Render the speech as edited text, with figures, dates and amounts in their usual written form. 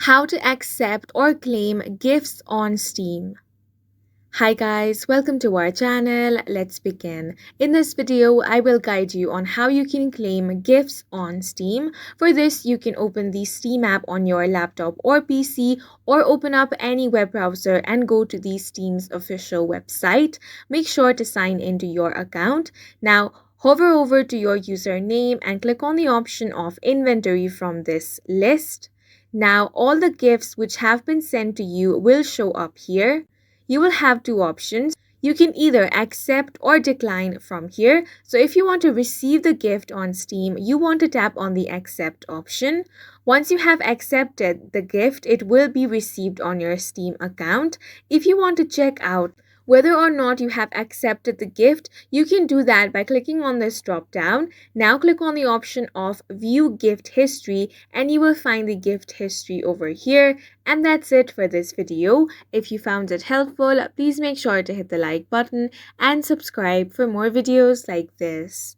How to accept or claim gifts on Steam. Hi guys, welcome to our channel. Let's begin. In this video, I will guide you on how you can claim gifts on Steam. For this, you can open the Steam app on your laptop or PC or open up any web browser and go to the Steam's official website. Make sure to sign into your account. Now, hover over to your username and click on the option of inventory from this list. Now, all the gifts which have been sent to you will show up here. You will have two options. You can either accept or decline from here. So if you want to receive the gift on Steam, you want to tap on the accept option. Once you have accepted the gift, it will be received on your Steam account. If you want to check out whether or not you have accepted the gift, you can do that by clicking on this drop down. Now click on the option of view gift history and you will find the gift history over here. And that's it for this video. If you found it helpful, please make sure to hit the like button and subscribe for more videos like this.